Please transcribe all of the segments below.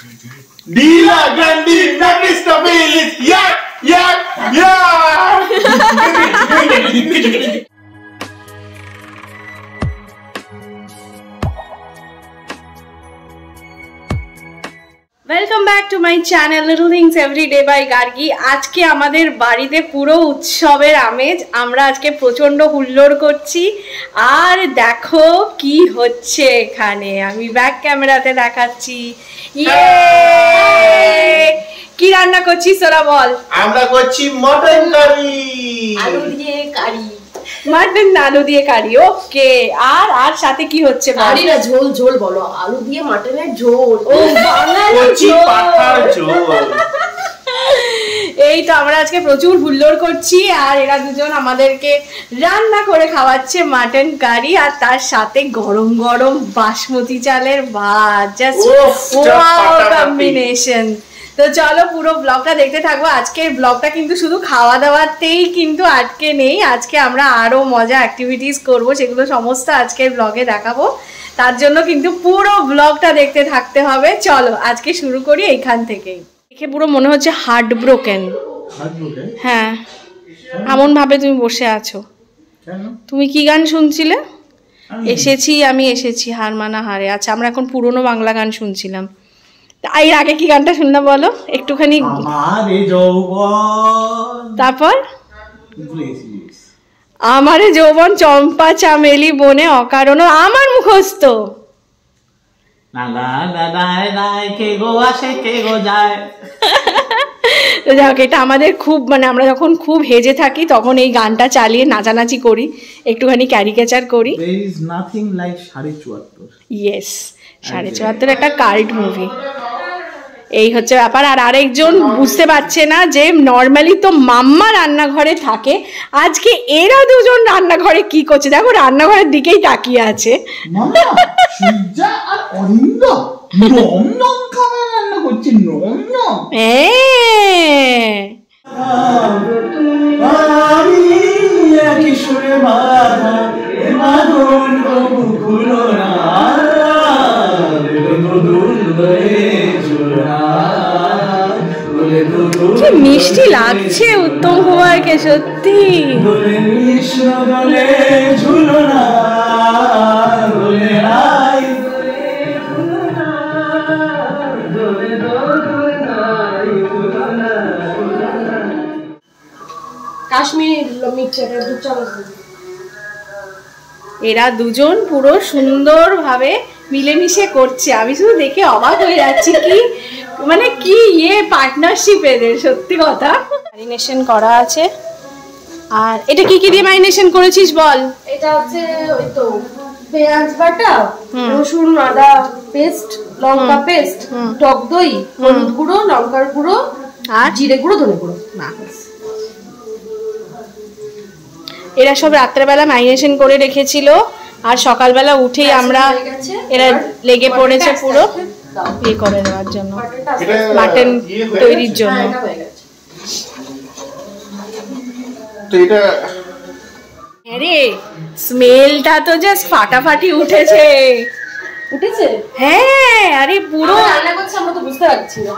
Dila Grandi Nagista Bilis. Yeah. Welcome back to my channel little things everyday by Gargi. आज के आमादेर बाड़ीते पुरो उत्सवेर आमेज। आमरा आज के प्रचंड हुल्लोड़ करछि और देखो की होच्छे एखाने। आमी बैक कैमराते देखाচ্ছি। ये की रान्ना करछि सोरा बोल? আমরা করছি মটন কারি, আলু দিয়ে কারি। मटन आलू दिए कारी। ओके আর সাথে কি হচ্ছে? কারি না ঝোল ঝোল বলো, আলু দিয়ে মটনের ঝোল। ও বাঙালি পাঠার ঝোল। এই তো আমরা আজকে প্রচুর হুল্লোড় করছি আর এরা দুজন আমাদেরকে রান্না করে খাওয়াচ্ছে মাটন কারি আর তার সাথে গরম গরম বাসমতি চালের ভাত। Just wow combination. তো চলো পুরো ব্লগটা দেখতে থাকবো। আজকের ব্লগটা কিন্তু শুধু খাওয়া দাওয়াতেই কিন্তু আটকে নেই। আজকে আমরা আরো মজা অ্যাক্টিভিটিস করব, সেগুলো সমস্ত আজকের ব্লগে দেখাবো। তার জন্য কিন্তু পুরো ব্লগটা দেখতে থাকতে হবে। চলো আজকে শুরু করি এইখান থেকেই। দেখে পুরো মনে হচ্ছে হার্ট ব্রোকেন। হ্যাঁ, এমন ভাবে তুমি বসে আছো। তুমি কি গান শুনছিলে? আমি এসেছি হার মানা হারে। আচ্ছা, আমরা এখন পুরনো বাংলা গান শুনছিলাম। এর আগে কি গানটা শুনলাম বলো একটুখানি? তারপর আমারে যৌবন চম্পা চামেলি বনে অকারণ আমার মুখস্থ। এটা আমাদের খুব মানে আমরা যখন খুব হেজে থাকি তখন এই গানটা চালিয়ে নাচানাচি করি, একটুখানি ক্যারিকেচার করি। ইয়েস, ৭.৫ একটা কাল্ট মুভি। এই হচ্ছে ব্যাপার। আর আরেকজন বুঝতে পারছে না যে নর্মালি তো মাম্মা রান্নাঘরে থাকে, আজকে এরা দুজন রান্নাঘরে কি করছে। দেখো রান্নাঘরের দিকেই তাকিয়ে আছে। কি মিষ্টি লাগছে উত্তম কুমারকে সত্যি। এরা দুজন পুরো সুন্দর ভাবে মিলেমিশে করছে। আমি শুধু দেখে অবাক হয়ে যাচ্ছি, কি মানে কি পার্টনারশিপ এদের, সত্যি কথা। ম্যারিনেশন করা আছে। আর এটা কি কি দিয়ে ম্যারিনেশন করেছিস বল? এটা হচ্ছে ওই তো পেঁয়াজ বাটা, রসুন আদা পেস্ট, লঙ্কা পেস্ট, টক দই, হলুদ গুঁড়ো, লঙ্কার গুঁড়ো আর জিরে গুঁড়ো, ধনে গুঁড়ো। এরা সব রাত্রেবেলা ম্যারিনেশন করে রেখেছিল আর সকালবেলা উঠেই আমরা এরা লেগে পড়েছে পুরো ইয়ে করে নেওয়ার জন্য, মাটন তৈরির জন্য। আরে স্মেলটা তো জাস্ট ফাটাফাটি উঠেছে। হ্যাঁ, আরে পুরো রান্না করছে আমরা তো বুঝতে পারছি না।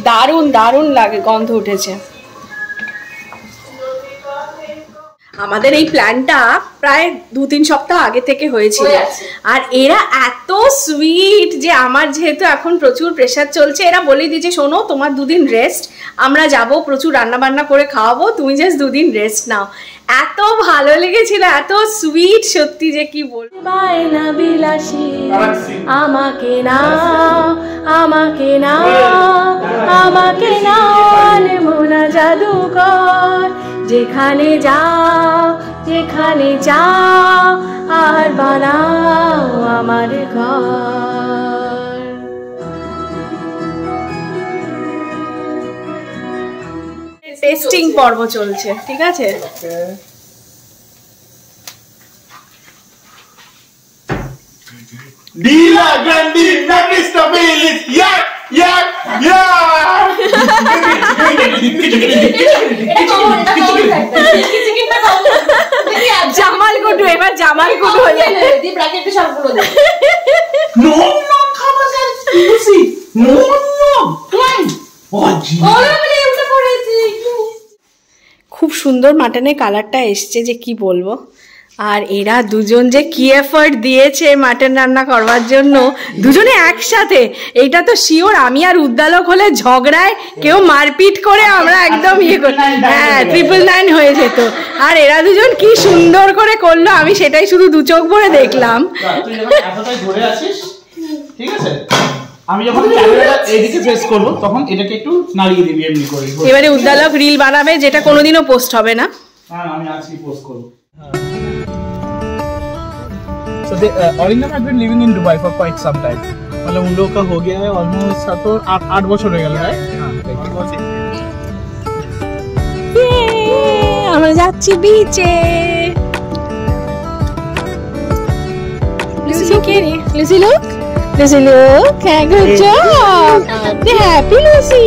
দারুণ দারুণ লাগে, গন্ধ উঠেছে। আমাদের এই প্ল্যানটা প্রায় ২-৩ সপ্তাহ আগে থেকে হয়েছিল। আর এরা এত সুইট যে আমার যেহেতু এখন প্রচুর প্রেশার চলছে, এরা বলে দিয়েছে শোনো তোমার ২ দিন রেস্ট, আমরা যাব প্রচুর রান্না বান্না করে খাওয়াবো, তুমি জাস্ট 2 দিন রেস্ট নাও। এত ভালো লেগেছিল, এত সুইট সত্যি যে কি বলবো। বায়না বিলাসী আমাকে নাও, আমাকে নাও, আমাকে নাও আনমনা জাদুকর, যেখানে যাও যেখানে যাও আর বানাও আমার ঘর। টেস্টিং পর্ব চলছে, ঠিক আছে? Dila Grandi Nagista Bilis. Jamal কুটু, এবার জামাল কুটু হয়ে ব্র্যাকেটে সবগুলো দে। No, খাবার খুব সুন্দর মাটনের কালারটা এসছে যে কি বলবো। আর এরা দুজন যে কি এফার্ট দিয়েছে মাটন রান্না করবার জন্য, দুজনে একসাথে। এইটা তো শিওর আমি আর উদ্দালক হলে ঝগড়ায় কেউ মারপিট করে আমরা একদম ইয়ে করি, হ্যাঁ 999 হয়ে যেত। আর এরা দুজন কি সুন্দর করে করলো, আমি সেটাই শুধু দু চোখ ভরে দেখলাম। তুই যখন এতটাই ধরে আছিস, ঠিক আছে, আমি যখন ক্যামেরাটা এইদিকে ফেস করব তখন এটাকে একটু নাড়িয়ে দিবি এমনি করে। এবারে উদ্দালক রিল বানাবে যেটা কোনোদিনও পোস্ট হবে না। হ্যাঁ আমি আজকে পোস্ট করব। So they Orindam had been living in Dubai for quite some time. मतलब उन लोगों का हो गया है ऑलमोस्ट 7-8 বছর হয়ে গেল, রাইট? আমরা যাচ্ছি বিচে। Lucy look, Lucy look, Lucy look, good job, the happy Lucy.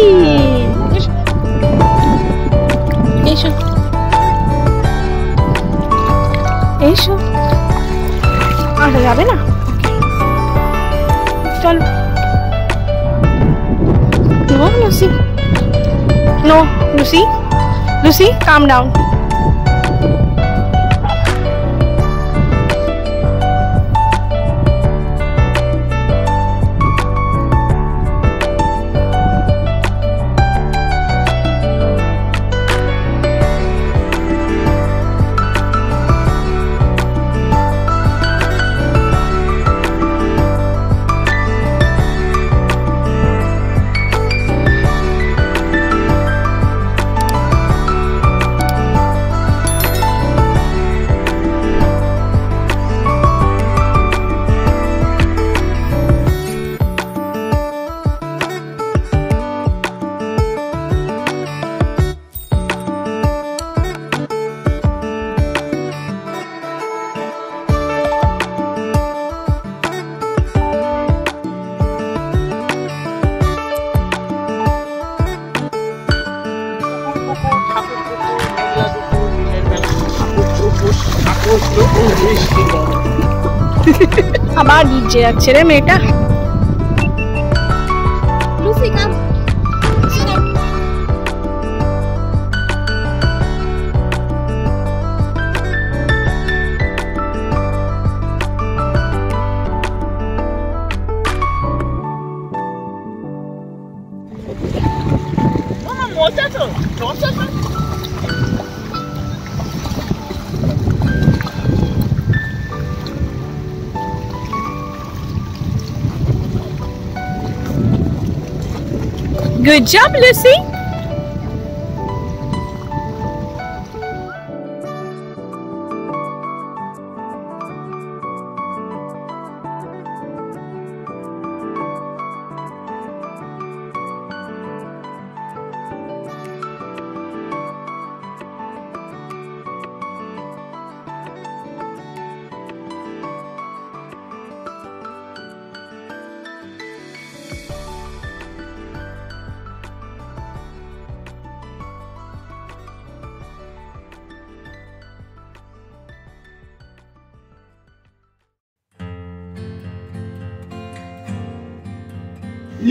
এসো এসো, আসা যাবে না, চলো। No, Lucy. No, Lucy. Lucy, calm down. আবার নিচে যাচ্ছে রে মেয়েটা। লুসি কাম। মজা তো, মজা তো। Good job, Lucy.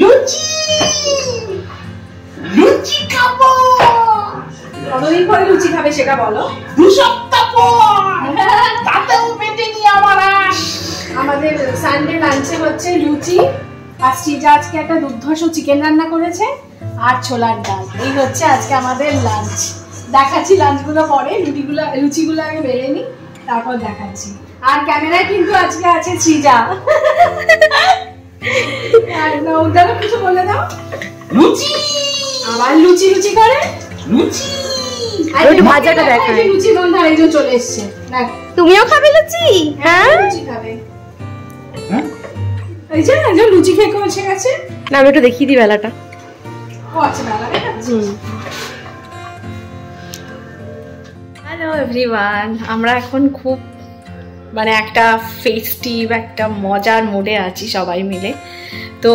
লুচি লুচি খাবো। কতদিন পরে লুচি খাবে সেটা বলো। 2 সপ্তাহ পর, তাতেও পেটে নিয়ে আমার আস। আমাদের সানডে লাঞ্চে হচ্ছে লুচি, আর শ্রীজা আজকে একটা দুর্ধর্ষ চিকেন রান্না করেছে আর ছোলার ডাল। এই হচ্ছে আজকে আমাদের লাঞ্চ। দেখাচ্ছি লাঞ্চগুলো পরে, লুচিগুলো আগে বেড়ে নি তারপর দেখাচ্ছি। আর ক্যামেরায় কিন্তু আজকে আছে শ্রীজা। উদ্দালক কিছু বলে দাও। লুচি, আবার লুচি লুচি করে লুচি। একটু ভাজাটা দেখাই। লুচি গন্ধ আরেকজন চলে এসেছে। তুমিও খাবে লুচি? হ্যাঁ লুচি খাবে। হ্যাঁ এই যে একজন লুচি খেয়ে বসে গেছে। না আমি একটু দেখিয়ে দিই বেলাটা। ও আচ্ছা বেলা দেখাচ্ছি। হ্যালো এভরিওয়ান, আমরা এখন খুব মানে একটা ফেস্টিভ একটা মজার মুডে আছি সবাই মিলে। তো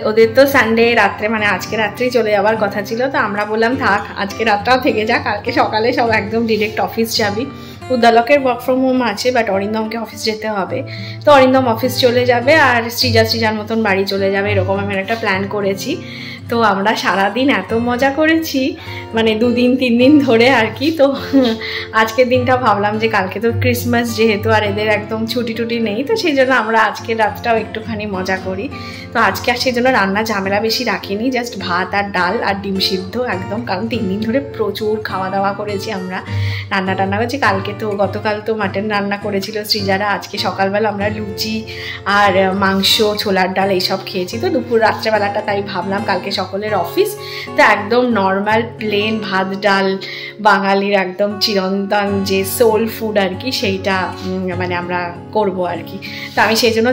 ওদের তো সানডে রাত্রে মানে আজকে রাত্রেই চলে যাওয়ার কথা ছিল, তো আমরা বললাম থাক আজকে রাতটাও থেকে যা, কালকে সকালে সব একদম ডিরেক্ট অফিস যাবি। উদ্দালকের ওয়ার্ক ফ্রম হোম আছে, বাট অরিন্দমকে অফিস যেতে হবে। তো অরিন্দম অফিস চলে যাবে আর সৃজার মতন বাড়ি চলে যাবে, এরকম আমি একটা প্ল্যান করেছি। তো আমরা সারাদিন এত মজা করেছি, মানে 2 দিন 3 দিন ধরে আর কি। তো আজকের দিনটা ভাবলাম যে কালকে তো ক্রিসমাস যেহেতু আর এদের একদম ছুটি টুটি নেই, তো সেই জন্য আমরা আজকের রাতটাও একটুখানি মজা করি। তো আজকে আর সেই জন্য রান্না ঝামেলা বেশি রাখিনি, জাস্ট ভাত আর ডাল আর ডিম সিদ্ধ একদম, কারণ 3 দিন ধরে প্রচুর খাওয়া দাওয়া করেছি আমরা, রান্না টান্না করেছি। গতকাল তো মাটন রান্না করেছিল সৃজারা, আজকে সকালবেলা আমরা লুচি আর মাংস ছোলার ডাল এইসব খেয়েছি। তো দুপুর রাত্রেবেলাটা তাই ভাবলাম কালকে সকলের অফিস, তো একদম নর্মাল প্লেন ভাত ডাল, বাঙালির একদম চিরন্তন যে সোল ফুড আর কি, সেইটা মানে আমরা করব আর কি। তো আমি সেই জন্য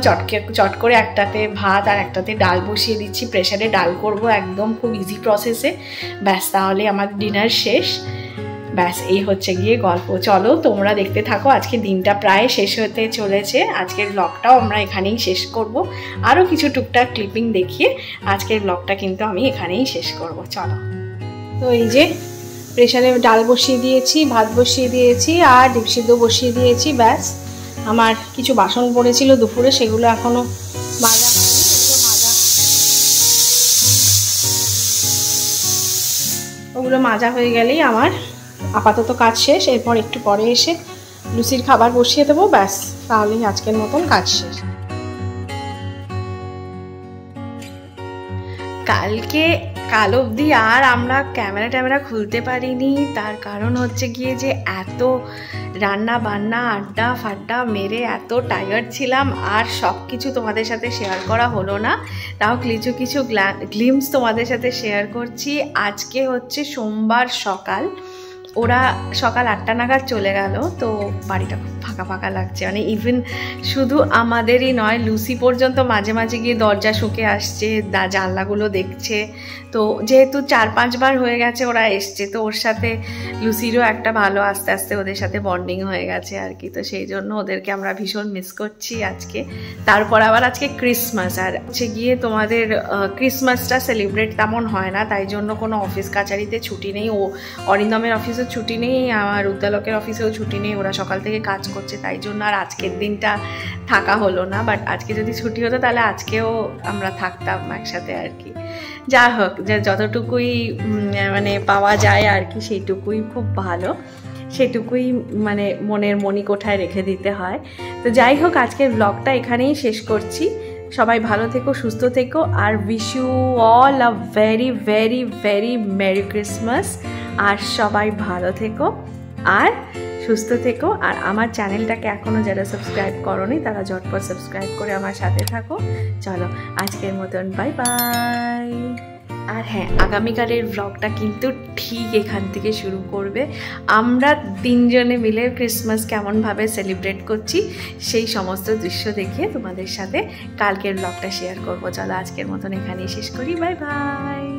চট করে একটাতে ভাত আর একটাতে ডাল বসিয়ে দিচ্ছি, প্রেশারে ডাল করব একদম খুব ইজি প্রসেসে, ব্যাস তাহলে আমার ডিনার শেষ। ব্যাস এই হচ্ছে গিয়ে গল্প। চলো তোমরা দেখতে থাকো, আজকে দিনটা প্রায় শেষ হতে চলেছে, আজকের ব্লগটাও আমরা এখানেই শেষ করব। আরও কিছু টুকটাক ক্লিপিং দেখিয়ে আজকের ব্লগটা কিন্তু আমি এখানেই শেষ করব। চলো, তো এই যে প্রেশারে ডাল বসিয়ে দিয়েছি, ভাত বসিয়ে দিয়েছি আর ডিম সিদ্ধ বসিয়ে দিয়েছি। ব্যাস আমার কিছু বাসন পড়েছিল দুপুরে, সেগুলো এখনও মাজা ওগুলো মাজা হয়ে গেলেই আমার আপাতত কাজ শেষ। এরপর একটু পরে এসে লুচির খাবার বসিয়ে দেবো, ব্যাস তাহলেই আজকের মতন কাজ শেষ। কাল অবধি আর আমরা ক্যামেরা খুলতে পারিনি, তার কারণ হচ্ছে গিয়ে যে এত রান্না বান্না আড্ডা ফাড্ডা মেরে এত টায়ার্ড ছিলাম, আর সব কিছু তোমাদের সাথে শেয়ার করা হলো না। তাও কিছু গ্লিমস তোমাদের সাথে শেয়ার করছি। আজকে হচ্ছে সোমবার সকাল, ওরা সকাল 8টা নাগাদ চলে গেল, তো বাড়িটা খুব ফাঁকা ফাঁকা লাগছে। মানে ইভেন শুধু আমাদেরই নয়, লুসি পর্যন্ত মাঝে মাঝে গিয়ে দরজা শুকে আসছে, জানলাগুলো দেখছে। তো যেহেতু 4-5 বার হয়ে গেছে ওরা এসছে, তো ওর সাথে লুসিরও একটা ভালো আস্তে আস্তে ওদের সাথে বন্ডিং হয়ে গেছে আর কি। তো সেই জন্য ওদেরকে আমরা ভীষণ মিস করছি আজকে। তারপর আবার আজকে ক্রিসমাস, আর হচ্ছে গিয়ে তোমাদের ক্রিসমাসটা সেলিব্রেট তেমন হয় না, তাই জন্য কোনো অফিস কাছারিতে ছুটি নেই। অরিন্দমের অফিসে ছুটি নেই, আমার উদ্দালকের অফিসেও ছুটি নেই, ওরা সকাল থেকে কাজ করছে, তাই জন্য আর আজকের দিনটা থাকা হলো না। বাট আজকে যদি ছুটি হতো তাহলে আজকেও আমরা থাকতাম একসাথে আর কি। যা হোক, যতটুকুই মানে পাওয়া যায় আর কি, সেইটুকুই খুব ভালো, সেটুকুই মানে মনের মণিকোঠায় রেখে দিতে হয়। তো যাই হোক, আজকের ব্লগটা এখানেই শেষ করছি। সবাই ভালো থেকো, সুস্থ থেকো, আর wish you all a very very very merry Christmas. আর সবাই ভালো থেকো আর সুস্থ থেকো। আর আমার চ্যানেলটাকে এখনও যারা সাবস্ক্রাইব করোনি তারা ঝটপট সাবস্ক্রাইব করে আমার সাথে থাকো। চলো আজকের মতন বাই বাই। আর হ্যাঁ, আগামীকালের ব্লগটা কিন্তু ঠিক এখান থেকে শুরু করবে। আমরা 3 জনে মিলে ক্রিসমাস কেমনভাবে সেলিব্রেট করছি সেই সমস্ত দৃশ্য দেখিয়ে তোমাদের সাথে কালকের ব্লগটা শেয়ার করবো। চলো আজকের মতন এখানেই শেষ করি, বাই বাই।